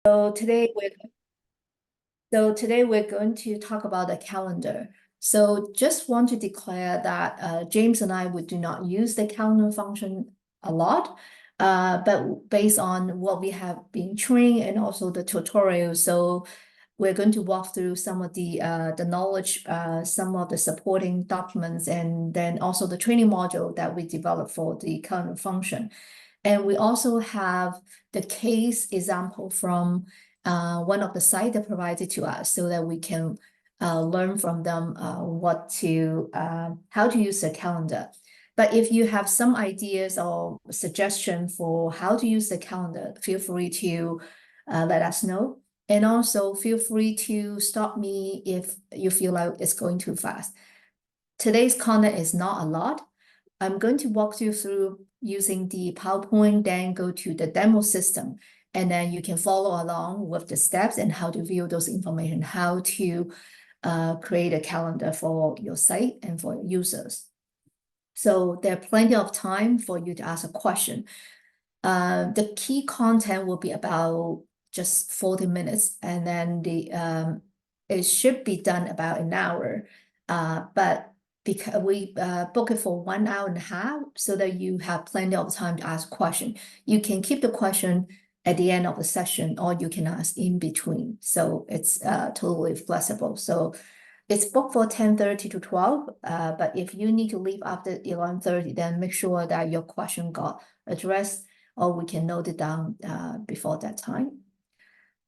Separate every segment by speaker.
Speaker 1: So today we're today we're going to talk about the calendar. So just want to declare that James and I we do not use the calendar function a lot, but based on what we have been trained and also the tutorial, so we're going to walk through some of the knowledge, some of the supporting documents, and then also the training module that we developed for the calendar function. And we also have the case example from one of the sites that provided to us so that we can learn from them how to use the calendar. But if you have some ideas or suggestion for how to use the calendar, feel free to let us know. And also feel free to stop me if you feel like it's going too fast. Today's content is not a lot. I'm going to walk you through using the PowerPoint, then go to the demo system, and then you can follow along with the steps and how to view those information, how to create a calendar for your site and for your users. So there's plenty of time for you to ask a question. The key content will be about just 40 minutes, and then it should be done about an hour. But because we book it for 1 hour and a half so that you have plenty of time to ask question. You can keep the question at the end of the session or you can ask in between. So it's totally flexible. So it's booked for 10:30 to 12, but if you need to leave after 11:30, then make sure that your question got addressed or we can note it down before that time.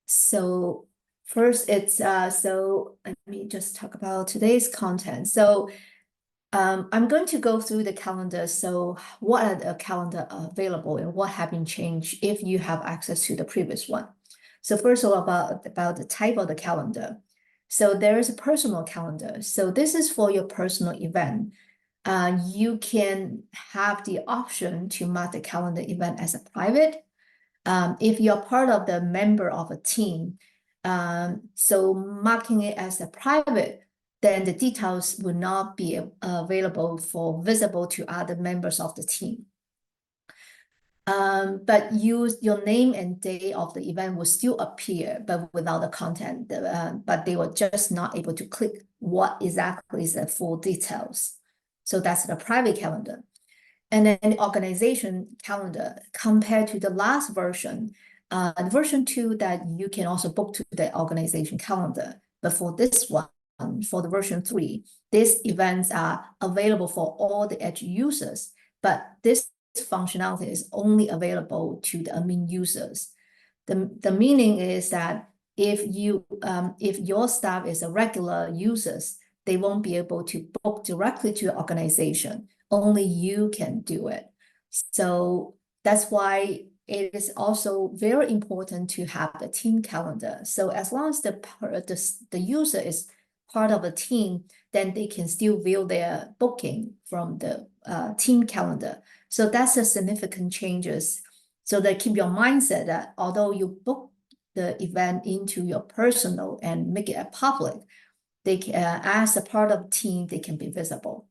Speaker 1: So first so let me just talk about today's content. So I'm going to go through the calendar. So what are the calendar available and what have been changed if you have access to the previous one. So first of all, about the type of the calendar. So there is a personal calendar. So this is for your personal event. You can have the option to mark the calendar event as a private. If you're part of the member of a team, so marking it as a private, then the details will not be available for visible to other members of the team. But your name and day of the event will still appear, but without the content. But they were just not able to click what exactly is the full details. So that's the private calendar. And then the organization calendar compared to the last version, version 2 that you can also book to the organization calendar. But for this one, for the version 3, these events are available for all the Edge users, but this functionality is only available to the admin users. The meaning is that if your staff is a regular users, they won't be able to book directly to your organization. Only you can do it. So that's why it is also very important to have the team calendar. So as long as the user is part of a team, then they can still view their booking from the team calendar. So that's a significant changes. So that keep your mindset that although you book the event into your personal and make it a public, they as a part of the team, they can be visible.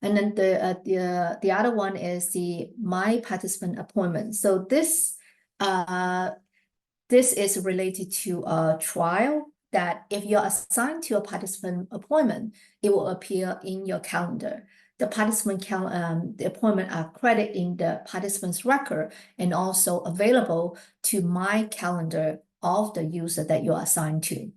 Speaker 1: And then the other one is the My Participant Appointment. So this is related to a trial that if you're assigned to a participant appointment, it will appear in your calendar. The the appointment are credited in the participant's record and also available to My Calendar of the user that you're assigned to.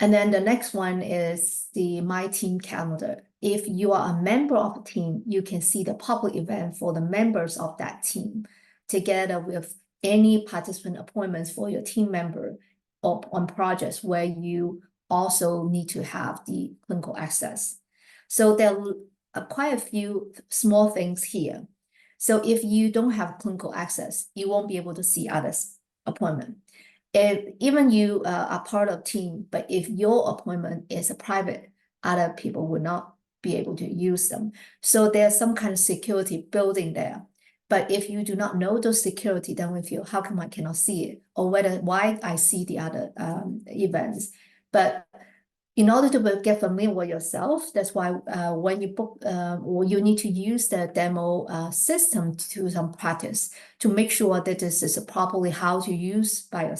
Speaker 1: And then the next one is the My Team Calendar. If you are a member of a team, you can see the public event for the members of that team, together with any participant appointments for your team member or on projects where you also need to have the clinical access. So there are quite a few small things here. So if you don't have clinical access, you won't be able to see others' appointment. If even you are part of team, but if your appointment is a private, other people will not be able to use them. So there's some kind of security building there. But if you do not know those security, then we feel, how come I cannot see it? Or why I see the other events? But in order to get familiar with yourself, that's why when you book, or you need to use the demo system to do some practice to make sure that this is properly how to use by your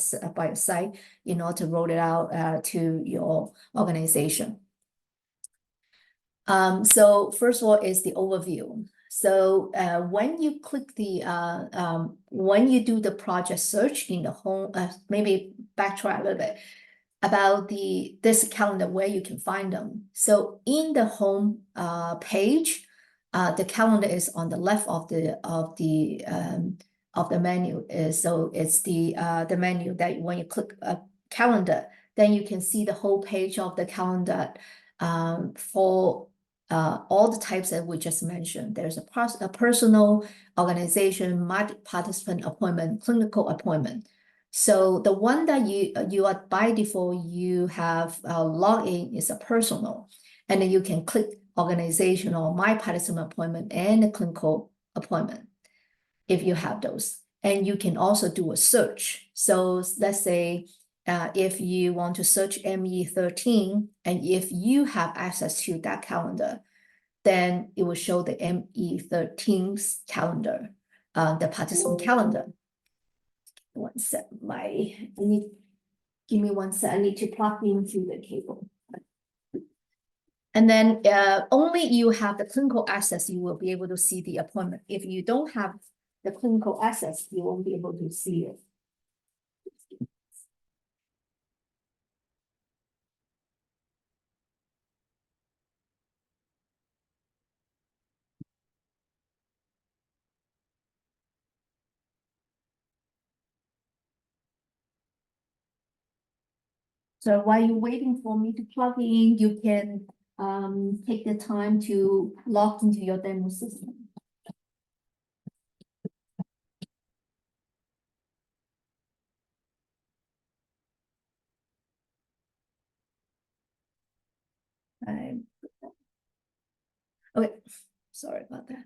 Speaker 1: site in order to roll it out to your organization. So first of all is the overview. So when you click the when you do the project search in the home, maybe backtrack a little bit about this calendar where you can find them. So in the home page, the calendar is on the left of the menu. So it's the menu that when you click a calendar, then you can see the whole page of the calendar for all the types that we just mentioned. There's a personal, organization, participant appointment, clinical appointment. So the one that you are by default, you have login is a personal, and then you can click organizational, my participant appointment, and a clinical appointment if you have those. And you can also do a search. So let's say if you want to search ME13, and if you have access to that calendar, then it will show the ME13's calendar, the participant calendar. One sec, give me 1 sec. I need to plug into the cable. And then only you have the clinical access, you will be able to see the appointment. If you don't have the clinical access, you won't be able to see it. So while you're waiting for me to plug in, you can take the time to log into your demo system. Okay, sorry about that.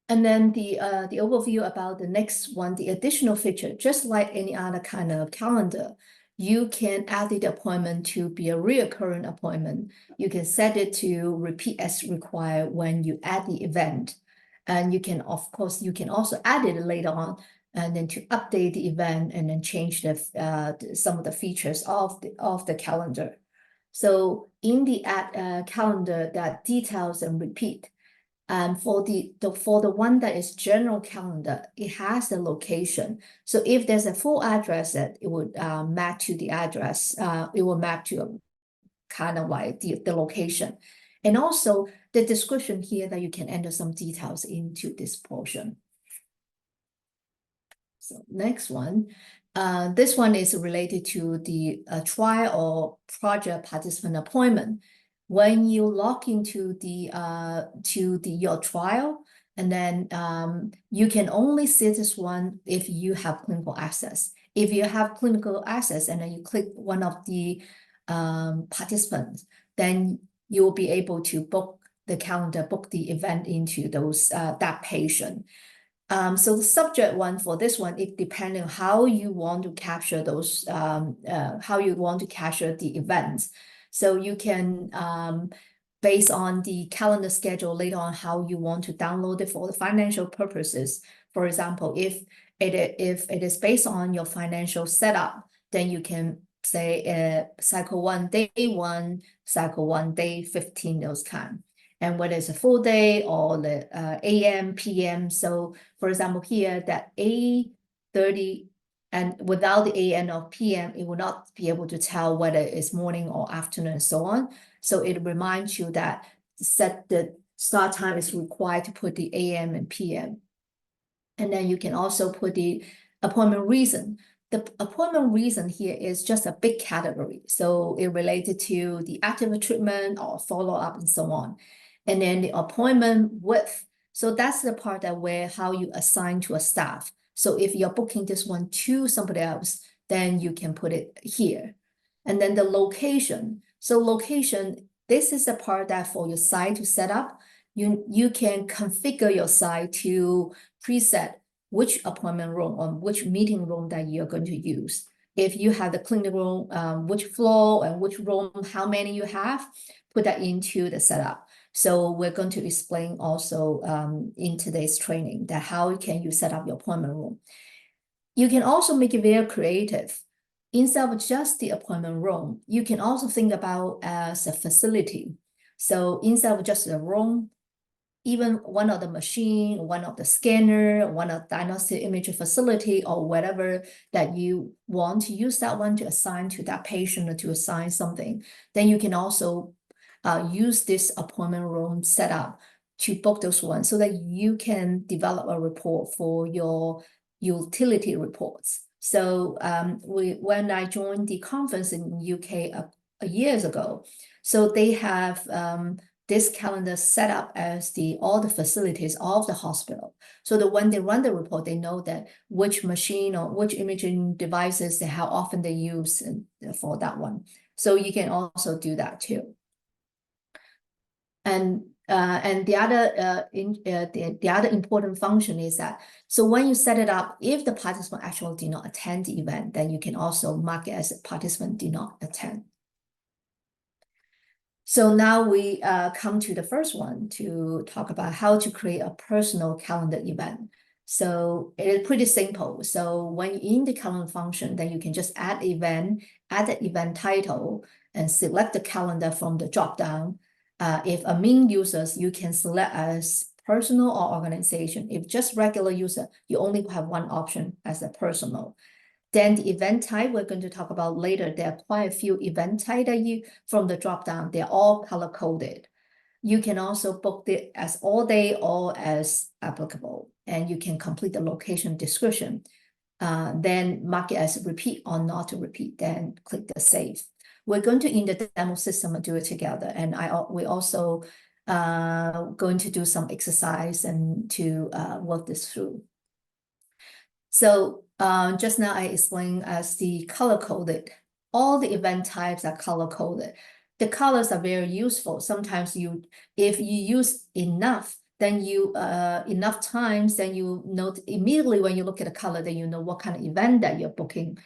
Speaker 1: And then the overview about the next one, the additional feature, just like any other kind of calendar, you can add the appointment to be a recurring appointment. You can set it to repeat as required when you add the event. And you can, of course, you can also add it later on and then to update the event and then change some of the features of the calendar. So in the add calendar that details and repeat, and for the one that is general calendar, it has the location. So if there's a full address, that it would map to the address. It will map to kind of like the location, and also the description here that you can enter some details into this portion. So next one, this one is related to the trial or project participant appointment. When you log into your trial, and then you can only see this one if you have clinical access. If you have clinical access and then you click one of the participants, then you will be able to book the calendar, book the event into those that patient. So the subject one for this one, it depends on how you want to capture those, how you want to capture the events. So you can, based on the calendar schedule later on, how you want to download it for the financial purposes. For example, if it is based on your financial setup, then you can say cycle 1, day 1, cycle 1, day 15, those kind. And whether it's a full day or the AM, PM. So for example, here that A30, and without the AM or PM, it will not be able to tell whether it's morning or afternoon and so on. So it reminds you that set the start time is required to put the AM and PM. And then you can also put the appointment reason. The appointment reason here is just a big category. So it related to the active treatment or follow-up and so on. And then the appointment width. So that's the part that where how you assign to a staff. So if you're booking this one to somebody else, then you can put it here. And then the location. So location, this is the part that for your site to set up, you can configure your site to preset which appointment room or which meeting room that you're going to use. if you have the clinic room, which floor and which room, how many you have, put that into the setup. So we're going to explain also in today's training that how can you set up your appointment room. You can also make it very creative. Instead of just the appointment room, you can also think about as a facility. So instead of just a room, even one of the machine, one of the scanner, one of diagnostic imaging facility, or whatever that you want to use that one to assign to that patient or to assign something, then you can also use this appointment room setup to book those ones so that you can develop a report for your utility reports. So when I joined the conference in UK years ago, so they have this calendar set up as all the facilities of the hospital. So that when they run the report, they know that which machine or which imaging devices, how often they use for that one. So you can also do that too. And the other important function is that, so when you set it up, if the participant actually did not attend the event, then you can also mark it as a participant did not attend. So now we come to the first one to talk about how to create a personal calendar event. So it is pretty simple. So when you're in the calendar function, then you can just add event, add the event title, and select the calendar from the drop-down. If admin users, you can select as personal or organization. If just regular user, you only have one option as a personal. Then the event type we're going to talk about later. There are quite a few event type that you from the drop down. They're all color coded. You can also book it as all day or as applicable, and you can complete the location description. Then mark it as repeat or not to repeat. Then click the save. We're going to in the demo system and do it together, and we also going to do some exercise and to work this through. So just now I explained as the color coded. All the event types are color coded. The colors are very useful. Sometimes if you use enough, then enough times, then you note immediately when you look at the color, then you know what kind of event that you're booking.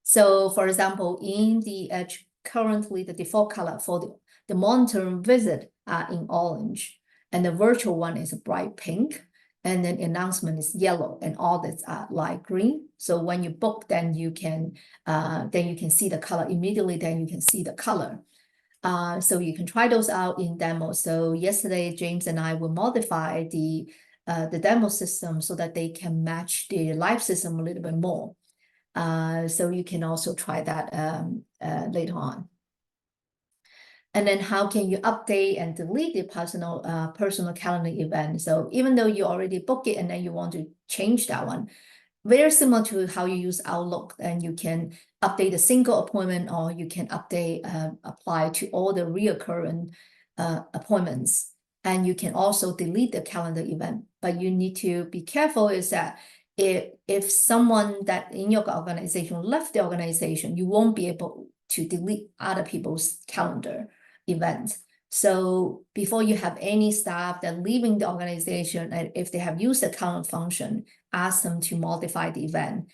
Speaker 1: So for example, in the Edge, currently the default color for the monitoring visit are in orange, and the virtual one is a bright pink. And then announcement is yellow, and all that's are light green. So when you book, then you can see the color immediately. Then you can see the color. So you can try those out in demo. So yesterday, James and I will modify the demo system so that they can match the live system a little bit more. So you can also try that later on. And then how can you update and delete the personal calendar event? So even though you already booked it and then you want to change that one, very similar to how you use Outlook, and you can update a single appointment, or you can update, apply to all the reoccurring appointments. And you can also delete the calendar event, but you need to be careful is that if someone that in your organization left the organization, you won't be able to delete other people's calendar events. So before you have any staff that leaving the organization, and if they have used the calendar function, ask them to modify the event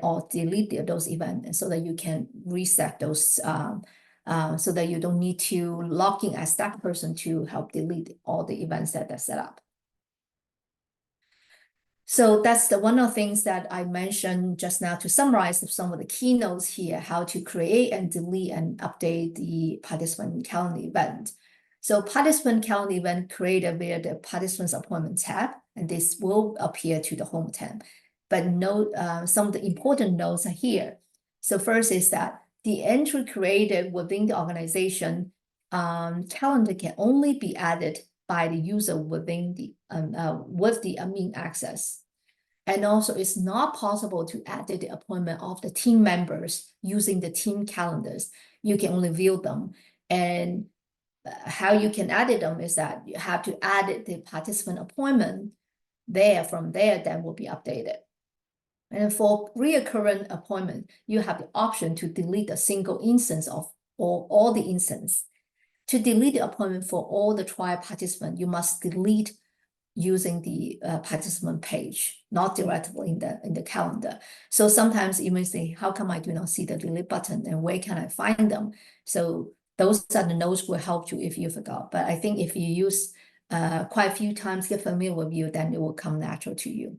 Speaker 1: or delete those events so that you can reset those so that you don't need to log in as that person to help delete all the events that are set up. So that's one of the things that I mentioned just now to summarize some of the keynotes here, how to create and delete and update the participant calendar event. So participant calendar event created via the participant's appointment tab, and this will appear to the home tab. But note some of the important notes are here. So first is that the entry created within the organization calendar can only be added by the user within the with the admin access. And also it's not possible to edit the appointment of the team members using the team calendars. You can only view them. And how you can edit them is that you have to edit the participant appointment there. From there, then will be updated. And for recurrent appointment, you have the option to delete a single instance of all the instances. To delete the appointment for all the trial participants, you must delete using the participant page, not directly in the calendar. So sometimes you may say, how come I do not see the delete button and where can I find them? So those are the notes will help you if you forgot. But I think if you use quite a few times, get familiar with you, then it will come natural to you.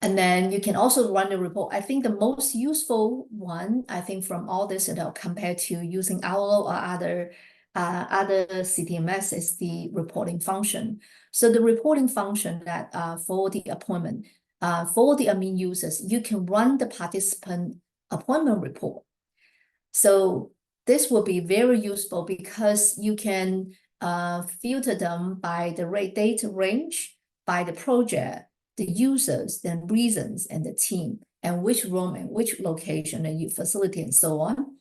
Speaker 1: And then you can also run the report. I think the most useful one, I think from all this, compared to using Owlo or other CTMS is the reporting function. So the reporting function that for the appointment, for the admin users, you can run the participant appointment report. So this will be very useful because you can filter them by the date range, by the project, the users, then reasons, and the team, and which room and which location and you facility and so on.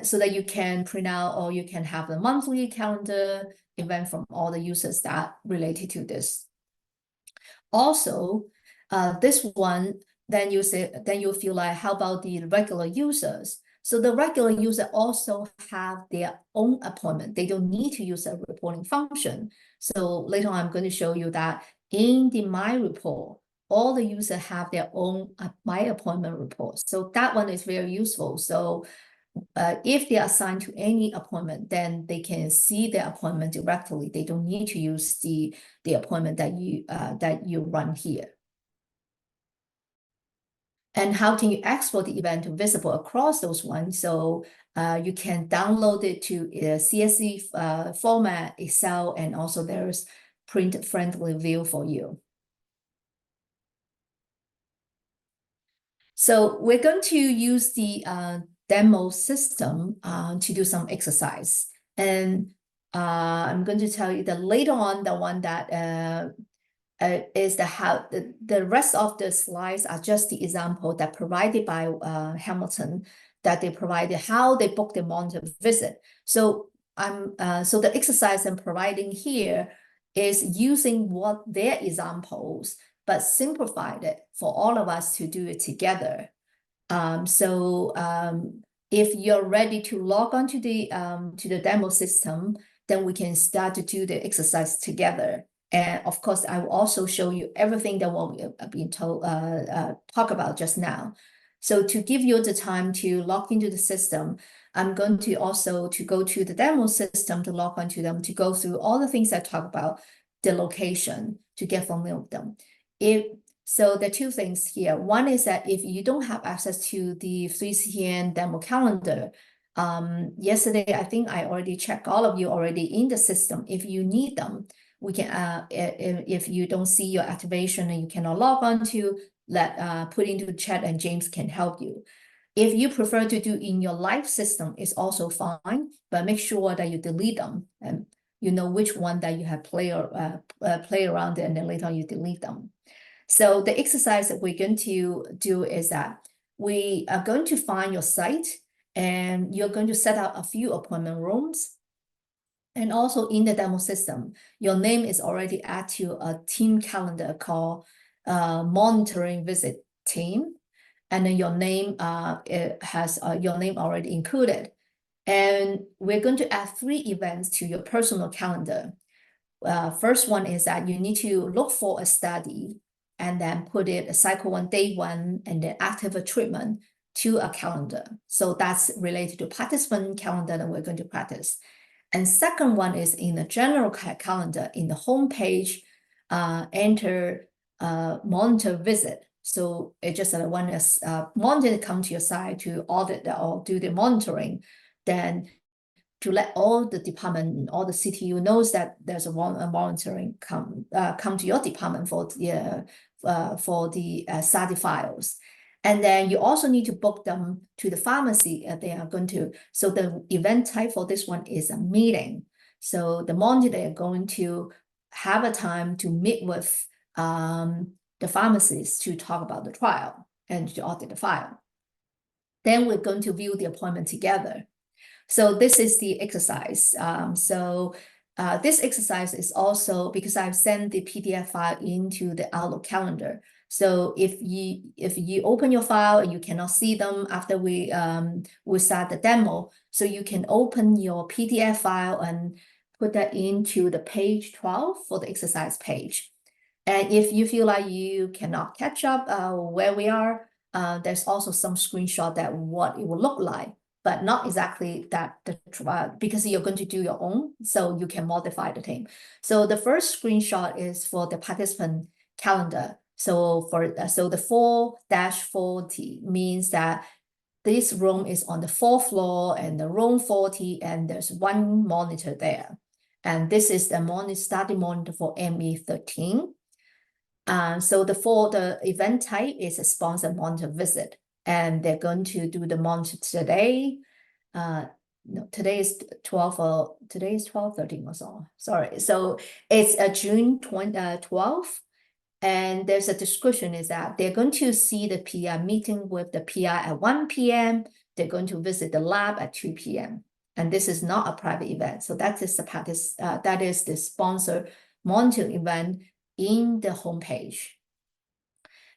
Speaker 1: So that you can print out or you can have the monthly calendar event from all the users that related to this. Also, this one, then you feel like, how about the regular users? So the regular user also have their own appointment. They don't need to use a reporting function. So later on, I'm going to show you that in the My Report, all the users have their own My Appointment report. So that one is very useful. So if they are assigned to any appointment, then they can see their appointment directly. They don't need to use the appointment that you run here. And how can you export the event to visible across those ones? So you can download it to a CSV format, Excel, and also there's print-friendly view for you. So we're going to use the demo system to do some exercise. And I'm going to tell you that later on, the one that is the rest of the slides are just the example that provided by Hamilton, that they provided how they book the monitor visit. So so the exercise I'm providing here is using what their examples, but simplified it for all of us to do it together. If you're ready to log on to the demo system, then we can start to do the exercise together. And of course, I will also show you everything that we have been told talk about just now. So to give you the time to log into the system, I'm going to also to go to the demo system to log onto them, to go through all the things I talk about, the location, to get familiar with them. So the two things here. One is that if you don't have access to the 3CN demo calendar, yesterday, I think I already checked all of you already in the system. If you need them, we can, if you don't see your activation and you cannot log on to, put into the chat and James can help you. If you prefer to do in your live system, it's also fine, but make sure that you delete them and you know which one that you have play around and then later on you delete them. So the exercise that we're going to do is that we are going to find your site and you're going to set up a few appointment rooms. And also in the demo system, your name is already added to a team calendar called monitoring visit team. And then your name it has your name already included. And we're going to add 3 events to your personal calendar. First one is that you need to look for a study and then put it cycle 1, day 1, and then active a treatment to a calendar. So that's related to participant calendar that we're going to practice. And second one is in the general calendar, in the home page, enter monitor visit. So it just when a monitor come to your site to audit or do the monitoring, then to let all the department, all the CTU knows that there's a monitoring come to your department for the study files. And then you also need to book them to the pharmacy. They are going to, so the event type for this one is a meeting. So the monitor, they are going to have a time to meet with the pharmacist to talk about the trial and to audit the file. Then we're going to view the appointment together. So this is the exercise. This exercise is also because I've sent the PDF file into the Outlook calendar. So if you open your file and you cannot see them after we start the demo, so you can open your PDF file and put that into the page 12 for the exercise page. And if you feel like you cannot catch up where we are, there's also some screenshot that what it will look like, but not exactly that because you're going to do your own, so you can modify the thing. So the first screenshot is for the participant calendar. So so the 4-40 means that this room is on the 4th floor and the room 40, and there's one monitor there. And this is the study monitor for ME13. So the event type is a sponsored monitor visit, and they're going to do the monitor today. No, today is 12/13 or so. Sorry. So it's June 12th. And there's a description is that they're going to see the PI meeting with the PI at 1 p.m. They're going to visit the lab at 2 p.m. And this is not a private event. So that is the sponsor monitor event in the homepage.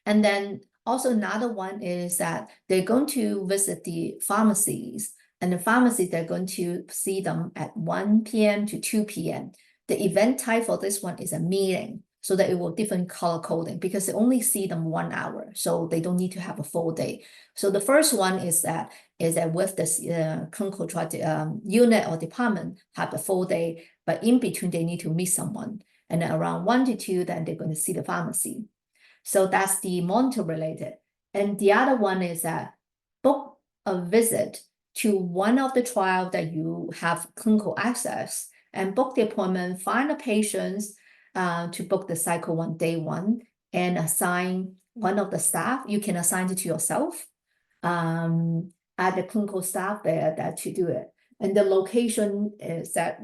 Speaker 1: And then also another one is that they're going to visit the pharmacies, and the pharmacy, they're going to see them at 1 p.m. to 2 p.m. The event type for this one is a meeting, so that it will different color coding because they only see them 1 hour, so they don't need to have a full day. So the first one is that with this clinical trial unit or department have a full day, but in between they need to meet someone. And then around 1 to 2, then they're going to see the pharmacy. So that's the monitor related. And the other one is that book a visit to one of the trial that you have clinical access, and book the appointment, find the patients to book the cycle 1, day 1, and assign one of the staff. You can assign it to yourself, add the clinical staff there that to do it. And the location is that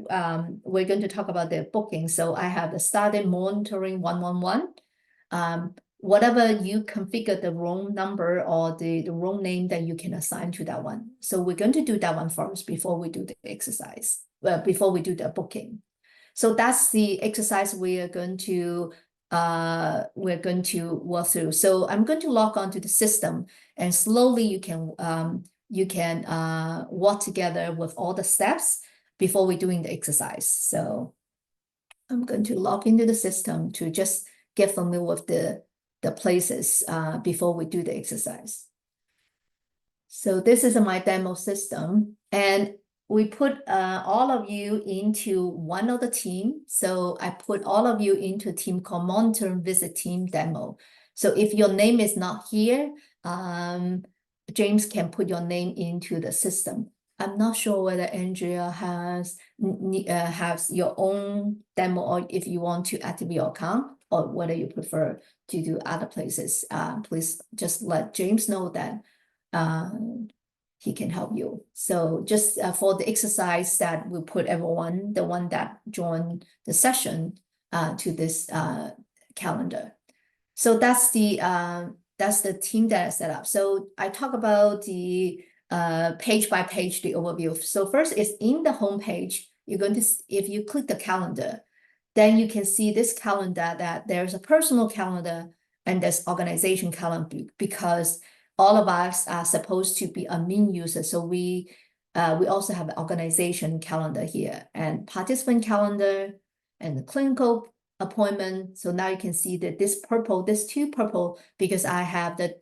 Speaker 1: we're going to talk about the booking. So I have the study monitoring 111. Whatever you configure the room number or the room name that you can assign to that one. So we're going to do that one first before we do the exercise, before we do the booking. So that's the exercise we are going to work through. So I'm going to log on to the system, and slowly you can work together with all the steps before we're doing the exercise. So I'm going to log into the system to just get familiar with the places before we do the exercise. So this is my demo system, and we put all of you into one of the team. So I put all of you into a team called Monitor and Visit Team Demo. So if your name is not here, James can put your name into the system. I'm not sure whether Andrea has your own demo, or if you want to activate your account, or whether you prefer to do other places. Please just let James know that he can help you. So just for the exercise that we put everyone, the one that joined the session, to this calendar. So that's the team that I set up. So I talk about the page by page, the overview. So first is in the home page, you're going to, if you click the calendar, then you can see this calendar that there's a personal calendar and there's organization calendar, because all of us are supposed to be admin users. So we also have an organization calendar here, and participant calendar, and the clinical appointment. So now you can see that this two purple, because I have the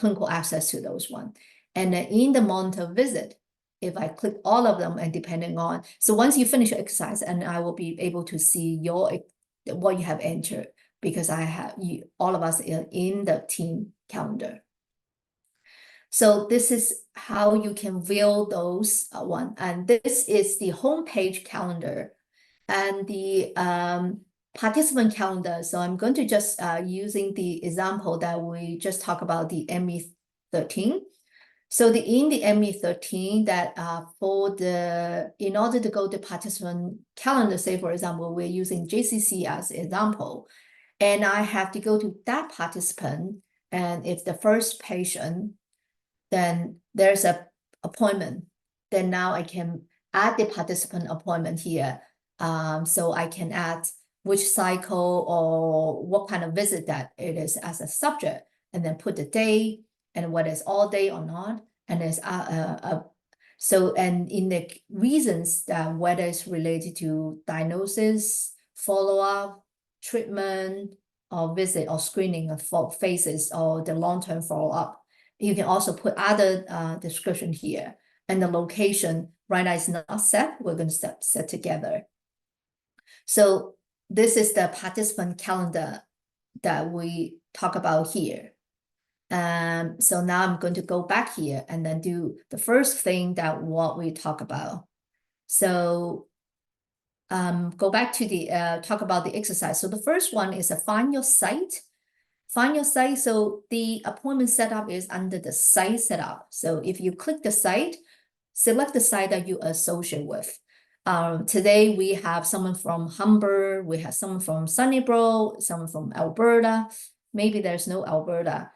Speaker 1: clinical access to those one. And then in the monitor visit, if I click all of them, and depending on, so once you finish your exercise, and I will be able to see what you have entered, because I have all of us in the team calendar. So this is how you can view those one. And this is the homepage calendar and the participant calendar. So I'm going to just using the example that we just talked about, the ME13. So in the ME13 that in order to go to participant calendar, say for example, we're using JCC as example, and I have to go to that participant, and if the first patient, then there's a appointment, then now I can add the participant appointment here. So I can add which cycle or what kind of visit that it is as a subject, and then put the day and whether it's all day or not. And there's So, and in the reasons that whether it's related to diagnosis, follow-up, treatment, or visit or screening of phases or the long-term follow-up. You can also put other description here. And the location right now is not set. We're going to set together. So this is the participant calendar that we talk about here. So now I'm going to go back here and then do the first thing that what we talk about. So go back to the talk about the exercise. So the first one is find your site. Find your site. So the appointment setup is under the site setup. So if you click the site, select the site that you associate with. Today we have someone from Humber, we have someone from Sunnybrook, someone from Alberta. Maybe there's no Alberta.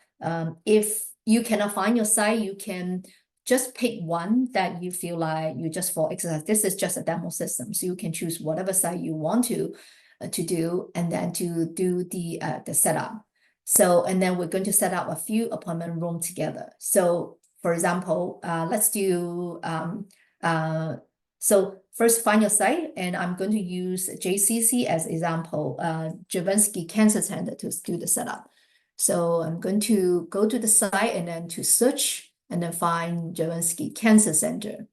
Speaker 1: If you cannot find your site, you can just pick one that you feel like you just for exercise. This is just a demo system, so you can choose whatever site you want to do, and then to do the setup. So, and then we're going to set up a few appointment room together. So, for example, let's do so first find your site, and I'm going to use JCC as example, Jovansky Cancer Center to do the setup. So I'm going to go to the site and then to search and then find Jovansky Cancer Center.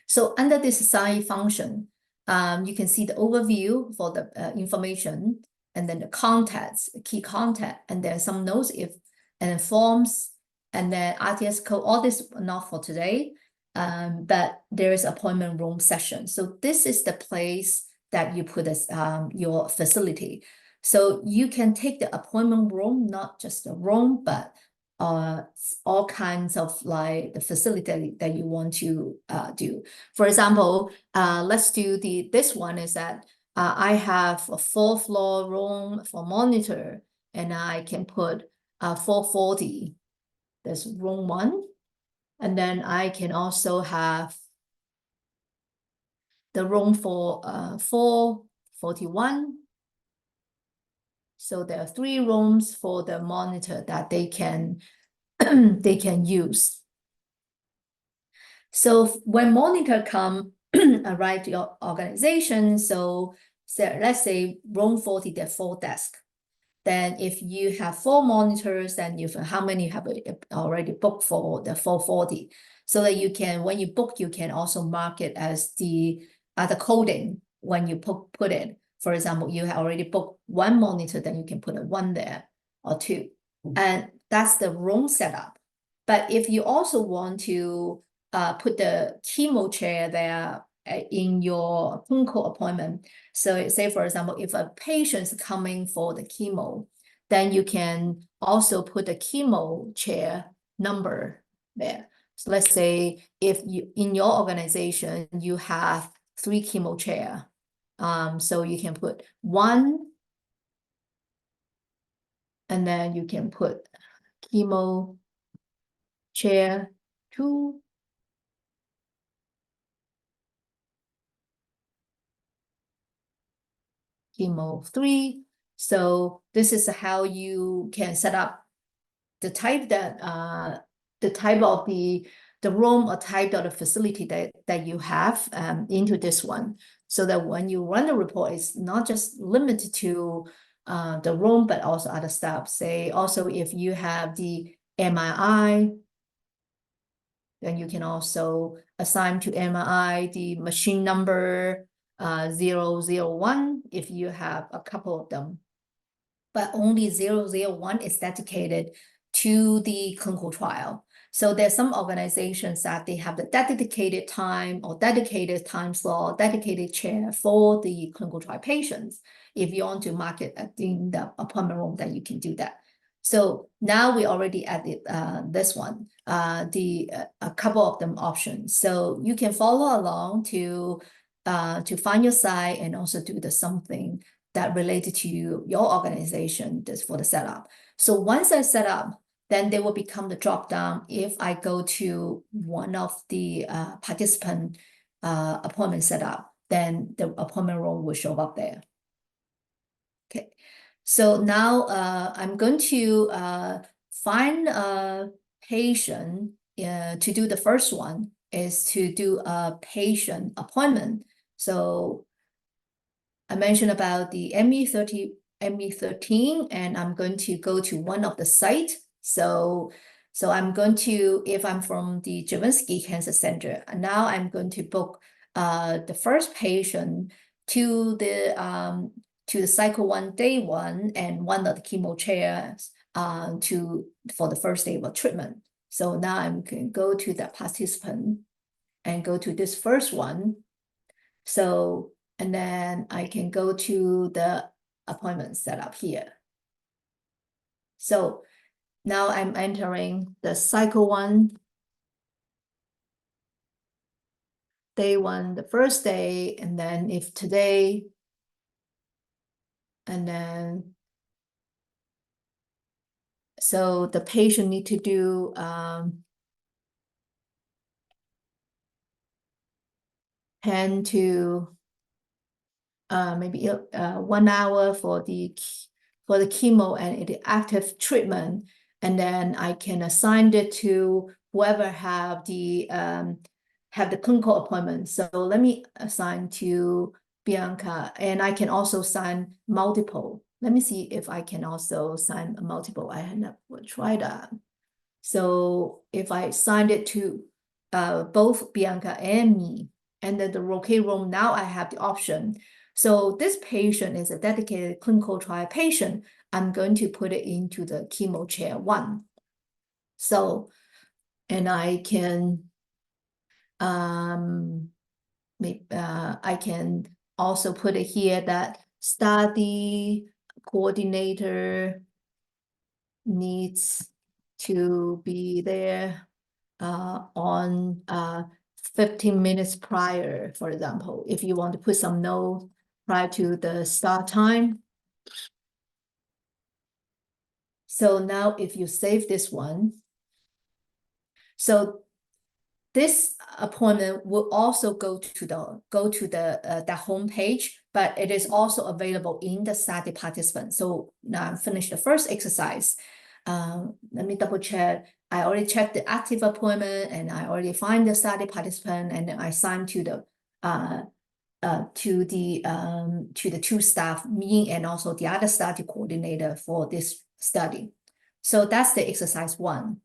Speaker 1: So under this site function, you can see the overview for the information, and then the contacts, key contact, and then some notes if and then forms, and then RTS code. All this not for today, but there is appointment room session. So this is the place that you put as your facility. So you can take the appointment room, not just the room, but all kinds of like the facility that you want to do. For example, let's do this one is that I have a 4th floor room for monitor, and I can put 440. That's room 1. And then I can also have the room for 441. So there are 3 rooms for the monitor that they can they can use. So when monitor come arrive to your organization, so let's say room 40, there are 4 desks. Then if you have 4 monitors, then how many you have already booked for the 440. So that you can, when you book, you can also mark it as the coding when you put it. For example, you have already booked 1 monitor, then you can put a 1 there or 2. And that's the room setup. But if you also want to put the chemo chair there in your clinical appointment. So say, for example, if a patient is coming for the chemo, then you can also put the chemo chair number there. So let's say if you in your organization, you have 3 chemo chair. So you can put 1, and then you can put chemo chair 2, chemo 3. So this is how you can set up the type that the type of the room or type of the facility that you have into this one, so that when you run the report, it's not just limited to the room, but also other stuff. Say also if you have the MRI, then you can also assign to MRI the machine number 001 if you have a couple of them. But only 001 is dedicated to the clinical trial. So there's some organizations that they have the dedicated time or dedicated time slot, dedicated chair for the clinical trial patients. If you want to mark it in the appointment room, then you can do that. So now we already added this one, a couple of them options. So you can follow along to find your site and also do the something that related to your organization for the setup. So once I set up, then they will become the drop down. If I go to one of the participant appointment setup, then the appointment room will show up there. Okay, so now I'm going to find a patient to do the first one, is to do a patient appointment. So I mentioned about the ME13, and I'm going to go to one of the site. So I'm going to, if I'm from the Jawlensky Cancer Center, now I'm going to book the first patient to the cycle 1 day 1 and one of the chemo chairs for the first day of treatment. So now I'm going to go to the participant and go to this first one. So, and then I can go to the appointment setup here. So now I'm entering the cycle 1, day 1, the first day, and then if today, and then, so the patient need to do 10 to maybe 1 hour for the chemo and the active treatment, and then I can assign it to whoever have the clinical appointment. So let me assign to Bianca, and I can also assign multiple. Let me see if I can also assign multiple. I had never tried that. So if I signed it to both Bianca and me, and then the rotate room, now I have the option. So this patient is a dedicated clinical trial patient. I'm going to put it into the chemo chair 1. So, and I can, I can also put it here that study coordinator needs to be there on 15 minutes prior, for example, if you want to put some note prior to the start time. So now if you save this one, so this appointment will also go to the home page, but it is also available in the study participant. So now I'm finished the first exercise. Let me double check. I already checked the active appointment, and I already find the study participant, and then I sign to the two staff, me and also the other study coordinator for this study. So that's the exercise 1.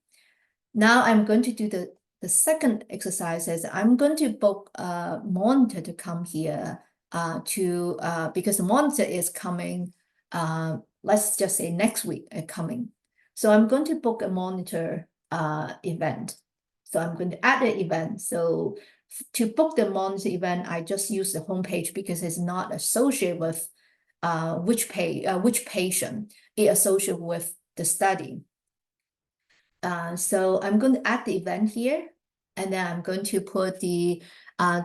Speaker 1: Now I'm going to do the second exercise is I'm going to book a monitor to come here because the monitor is coming, let's just say next week coming. So I'm going to book a monitor event. So I'm going to add the event. So to book the monitor event, I just use the homepage because it's not associated with which patient. It associated with the study. So I'm going to add the event here, and then I'm going to put the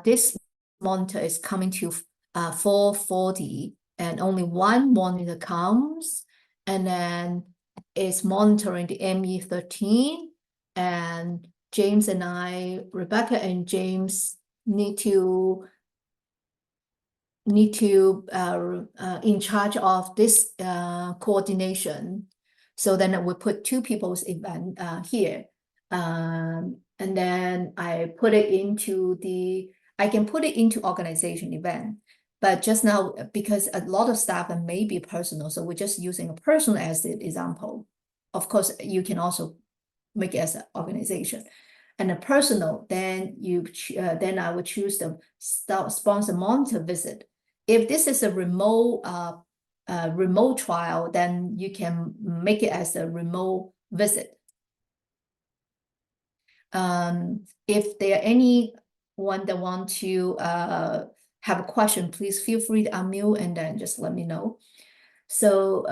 Speaker 1: this monitor is coming to 4:40, and only one monitor comes, and then it's monitoring the ME13, and James and Rebecca and James need to in charge of this coordination. So then we put 2 people's event here. And then I put it into I can put it into organization event. But just now, because a lot of staff may be personal, so we're just using a personal as the example. Of course, you can also make it as an organization. And a personal, then then I would choose the sponsor monitor visit. If this is a remote trial, then you can make it as a remote visit. If there are anyone that want to have a question, please feel free to unmute and then just let me know. So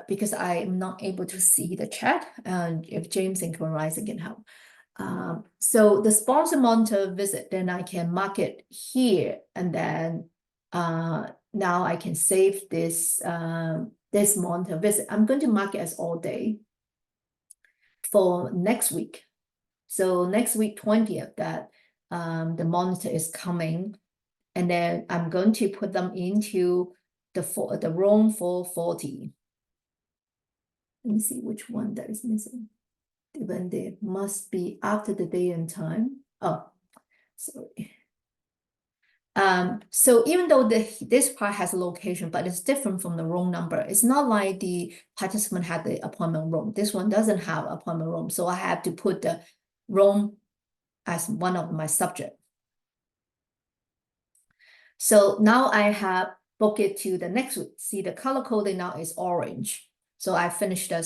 Speaker 1: because I'm not able to see the chat, if James and Horizon can help. So the sponsor monitor visit, then I can mark it here, and then now I can save this this monitor visit. I'm going to mark it as all day for next week. So next week 20th, that the monitor is coming, and then I'm going to put them into the room 440. Let me see which one that is missing. When they must be after the day and time. Oh, Sorry. So even though this part has a location, but it's different from the room number. It's not like the participant had the appointment room. This one doesn't have appointment room. So I have to put the room as one of my subject. So now I have booked it to the next week. See, the color coding now is orange. So I finished the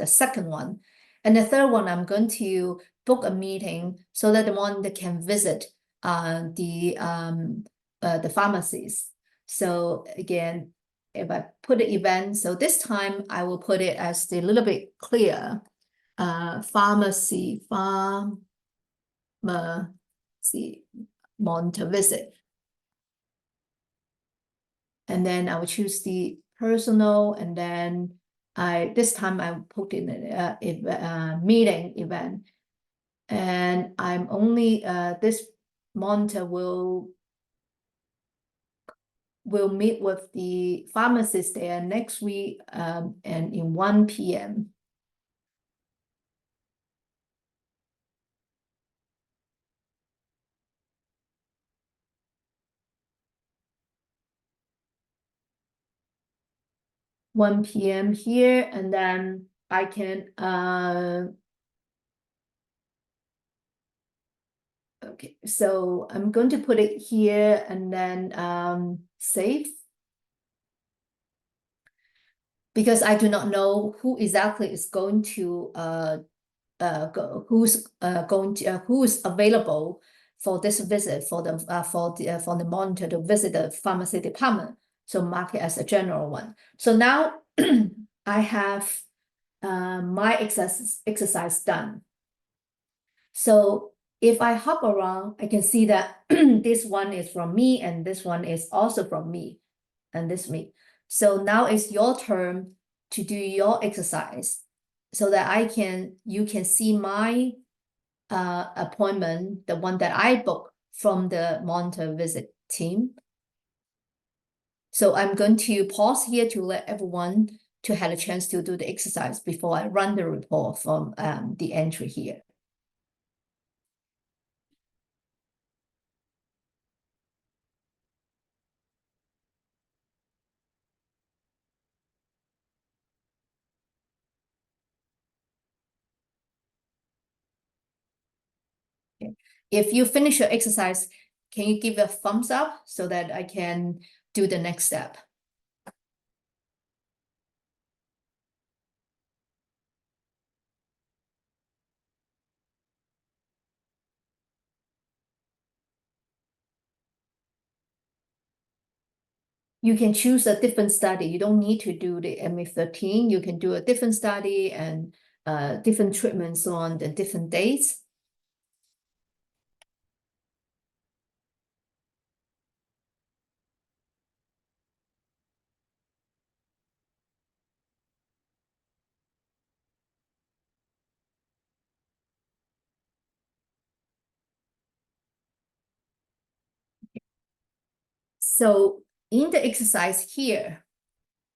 Speaker 1: second one. And the third one, I'm going to book a meeting so that the one that can visit the pharmacies. So again, if I put the event, so this time I will put it as a little bit clear. Pharmacy Monte visit. And then I will choose the personal, and then this time I put in a meeting event. And I'm only this monitor will meet with the pharmacist there next week and in 1 p.m. (1 p.m. here, and then I can okay, so I'm going to put it here and then save. Because I do not know who exactly is going to who's available for this visit for the monitor to visit the pharmacy department. So mark it as a general one. So now I have my exercise done. So if I hop around, I can see that this one is from me and this one is also from me and this me. So now it's your turn to do your exercise so that you can see my appointment, the one that I booked from the monitor visit team. So I'm going to pause here to let everyone to have a chance to do the exercise before I run the report from the entry here. Okay. If you finish your exercise, can you give a thumbs up so that I can do the next step? You can choose a different study. You don't need to do the MA13. You can do a different study and different treatments on the different dates. So in the exercise here,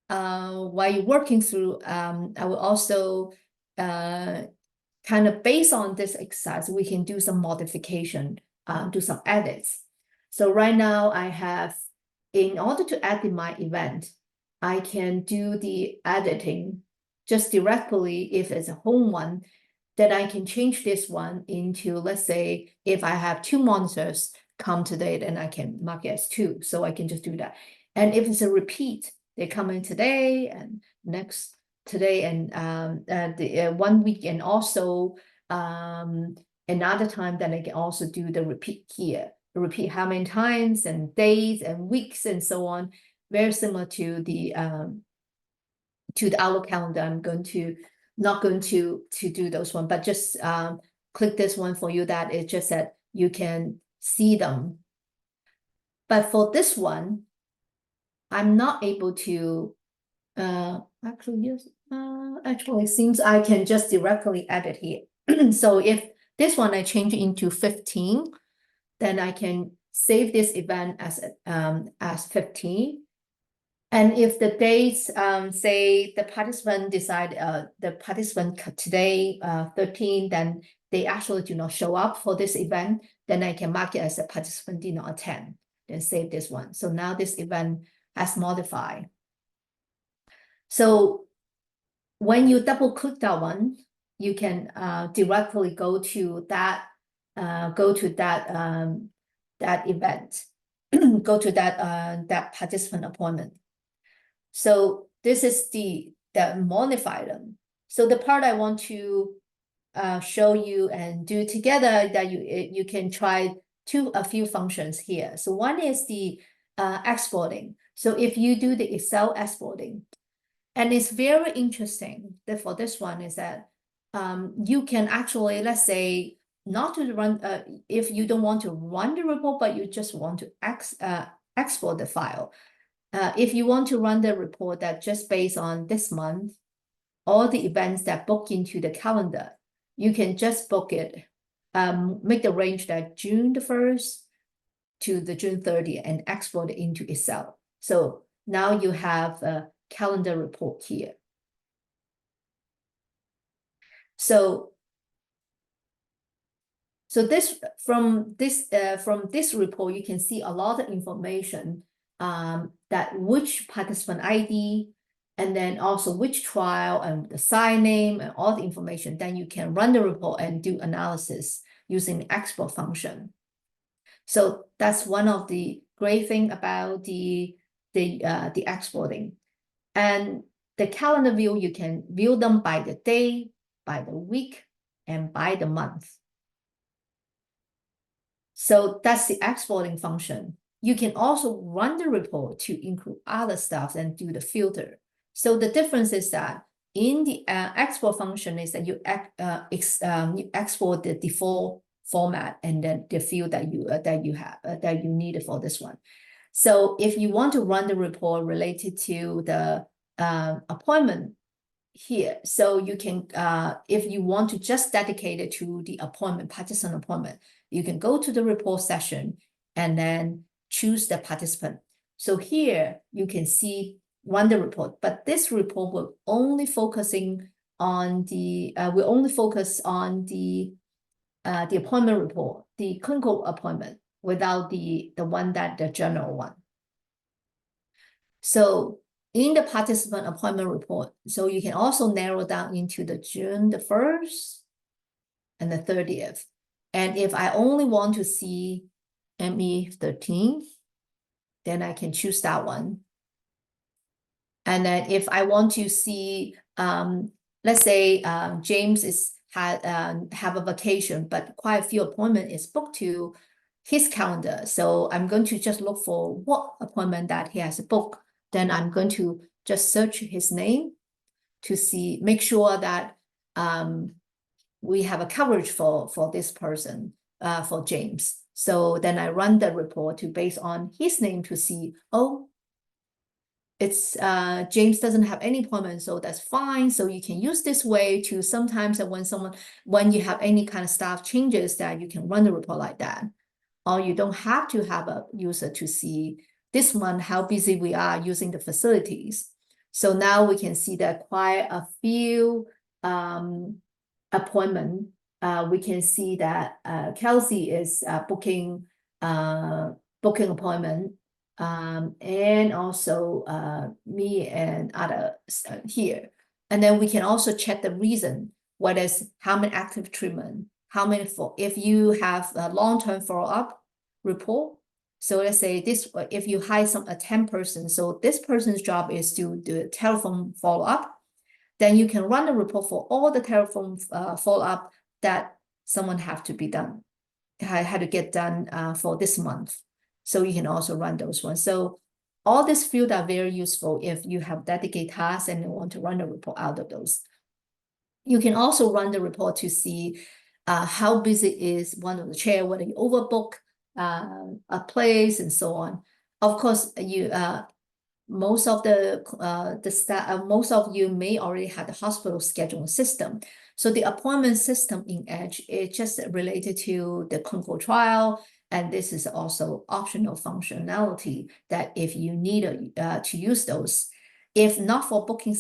Speaker 1: while you're working through, I will also kind of based on this exercise, we can do some modification, do some edits. So right now I have, in order to edit my event, I can do the editing just directly if it's a home one, then I can change this one into, let's say, if I have 2 monitors come today, then I can mark it as 2. So I can just do that. And if it's a repeat, they come in today and next today and the 1 week, and also another time, then I can also do the repeat here. Repeat how many times and days and weeks and so on. Very similar to the Outlook calendar. I'm not going to do those one, but just click this one for you, that it's just that you can see them. But for this one, I'm not able to actually use actually it seems I can just directly edit here. So if this one I change into 15, then I can save this event as 15. And if the dates, say the participant decide, the participant today, 13, then they actually do not show up for this event, then I can mark it as a participant did not attend, then save this one. So now this event has modified. So when you double click that one, you can directly go to that that event, go to that participant appointment. So this is the modified them. So the part I want to show you and do together that you can try a few functions here. So one is the exporting. So if you do the Excel exporting, and it's very interesting that for this one is that you can actually, let's say, not to run, if you don't want to run the report, but you just want to export the file. If you want to run the report that just based on this month, all the events that book into the calendar, you can just book it, make the range that June the 1st to the June 30th and export it into Excel. So now you have a calendar report here. So this from this report, you can see a lot of information that which participant ID, and then also which trial and the site name and all the information. Then you can run the report and do analysis using the export function. So that's one of the great thing about the exporting. And the calendar view, you can view them by the day, by the week, and by the month. So that's the exporting function. You can also run the report to include other stuff and do the filter. So the difference is that in the export function is that you export the default format and then the field that you need for this one. So if you want to run the report related to the appointment here, so you can, if you want to just dedicate it to the appointment, participant appointment, you can go to the report session and then choose the participant. So here you can see run the report, but this report will only focusing on the will only focus on the appointment report, the clinical appointment, without the one that the general one. So in the participant appointment report, so you can also narrow down into the June the 1st and the 30th. And if I only want to see ME 13, then I can choose that one. And then if I want to see, let's say James have a vacation, but quite a few appointments is booked to his calendar. So I'm going to just look for what appointment that he has booked. Then I'm going to just search his name to see, make sure that we have a coverage for this person, for James. So then I run the report to based on his name to see, oh, it's James doesn't have any appointment, so that's fine. So you can use this way to sometimes when you have any kind of staff changes, that you can run the report like that. Or you don't have to have a user to see this month how busy we are using the facilities. So now we can see that quite a few appointment. We can see that Kelsey is booking appointment, and also me and others here. And then we can also check the reason, what is how many active treatment, how many if you have a long-term follow-up report. So let's say this, if you hire a 10 person, so this person's job is to do telephone follow-up, then you can run the report for all the telephone follow-up that someone have to be done, had to get done for this month. So you can also run those ones. So all these fields are very useful if you have dedicated tasks and you want to run a report out of those. You can also run the report to see how busy is one of the chair, whether you overbook a place and so on. Of course, you most of the staff, most of you may already have the hospital scheduling system. So the appointment system in Edge is just related to the clinical trial And this is also optional functionality that if you need to use those, if not for booking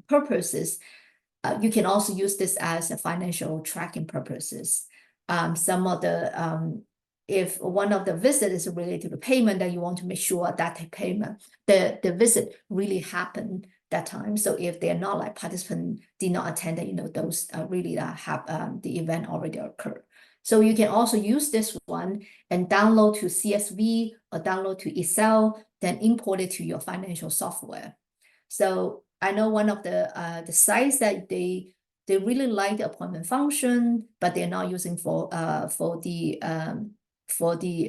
Speaker 1: purposes, you can also use this as a financial tracking purposes. Some of the if one of the visit is related to payment, then you want to make sure that the payment, the visit really happened that time. So if they're not like participant did not attend, then those really have the event already occurred. So you can also use this one and download to CSV or download to Excel, then import it to your financial software. So I know one of the sites that they really like the appointment function, but they're not using for the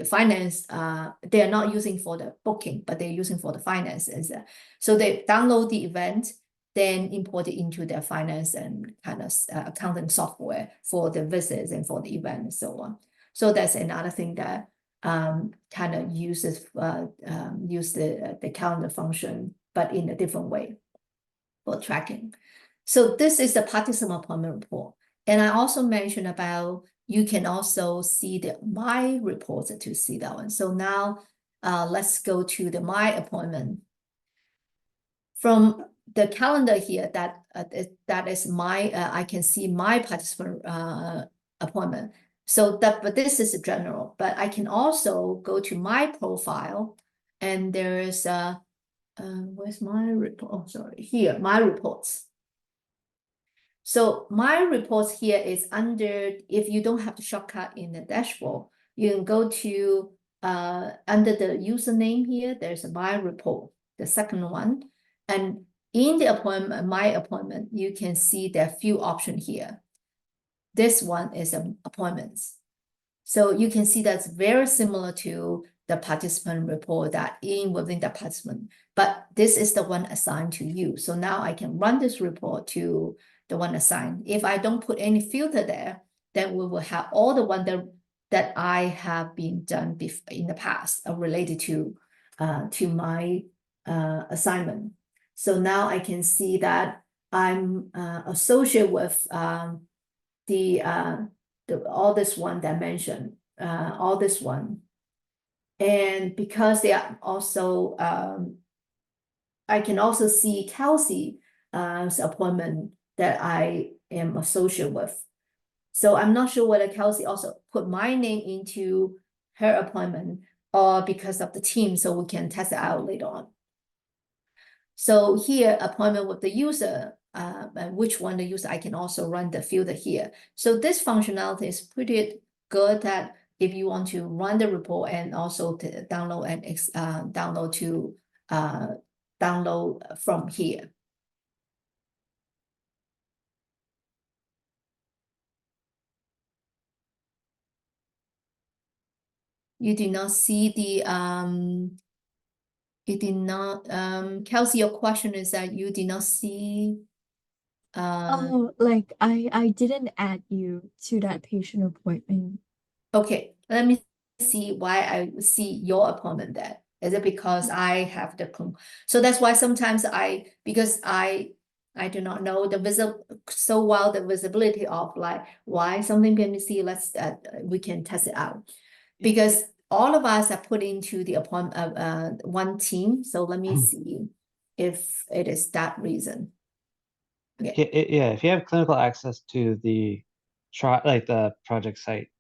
Speaker 1: finance. They are not using for the booking, but they're using for the finances. So they download the event, then import it into their finance and kind of accounting software for the visits and for the event and so on. So that's another thing that kind of uses use the calendar function, but in a different way for tracking. So this is the participant appointment report. And I also mentioned about you can also see the My reports to see that one. So now let's go to the My appointment. From the calendar here, that is my I can see my participant appointment. So but this is general, but I can also go to my profile, and there is where's my report? Oh, sorry, here, my reports. So my reports here is under, if you don't have the shortcut in the dashboard, you can go to under the username here, there's a my report, the second one. And in the appointment, my appointment, you can see there are a few options here. This one is appointments. So you can see that's very similar to the participant report that within the participant, but this is the one assigned to you. So now I can run this report to the one assigned. If I don't put any filter there, then we will have all the one that I have been done in the past related to my assignment. So now I can see that I'm associated with all this one that I mentioned, all this one. And because they are also, I can also see Kelsey's appointment that I am associated with. So I'm not sure whether Kelsey also put my name into her appointment or because of the team, so we can test it out later on. So here, appointment with the user, and which one the user, I can also run the filter here. So this functionality is pretty good that if you want to run the report and also to download and download from here. You did not see the you did not Kelsey, your question is that you did not see
Speaker 2: like I didn't add you to that patient appointment.
Speaker 1: Okay, let me see why I see your appointment there. Is it because I have so that's why sometimes because I do not know the visibility of like why something can be seen. We can test it out because all of us are put into the appointment one team. So let me see if it is that reason.
Speaker 3: Okay. Yeah, if you have clinical access to the the project site,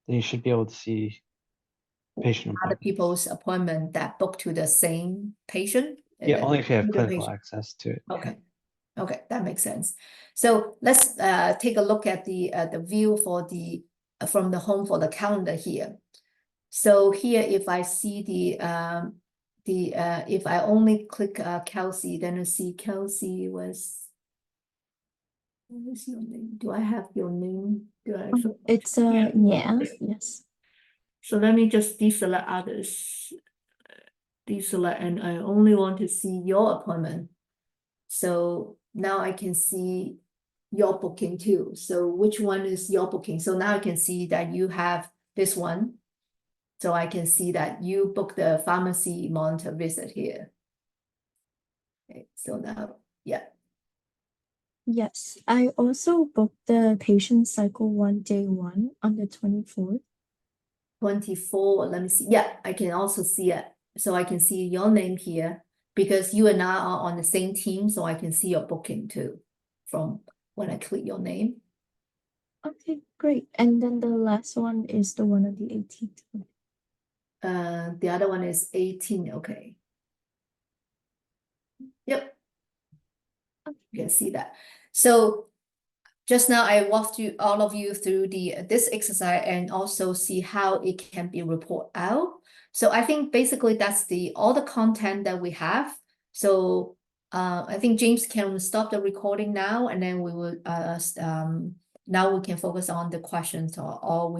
Speaker 3: then you should be able to see patient
Speaker 1: Other
Speaker 3: appointments.
Speaker 1: people's appointment that book to the same patient.
Speaker 3: Yeah, only if you have clinical
Speaker 1: patient.
Speaker 3: access to it.
Speaker 1: Okay. Okay, that makes sense. So let's take a look at the view for from the home for the calendar here. So here, if I see if I only click Kelsey, then I see Kelsey was. What is your name? Do I have your name?
Speaker 2: It's yeah, yes.
Speaker 1: So let me just deselect others. Deselect, and I only want to see your appointment. So now I can see your booking too. So which one is your booking? So now I can see that you have this one. So I can see that you booked the pharmacy monitor visit here. Okay, so now, yeah.
Speaker 2: Yes, I also booked the patient cycle 1 day 1 on the 24th.
Speaker 1: 24, let me see. Yeah, I can also see it. So I can see your name here because you and I are on the same team, so I can see your booking too from when I click your name.
Speaker 2: Okay, great. And then the last one is the one on the 18th.
Speaker 1: The other one is 18, okay. Yep, you can see that. So just now I walked you all of you through this exercise and also see how it can be reported out. So I think basically that's all the content that we have. So I think James can stop the recording now, and then we will now we can focus on the questions or all we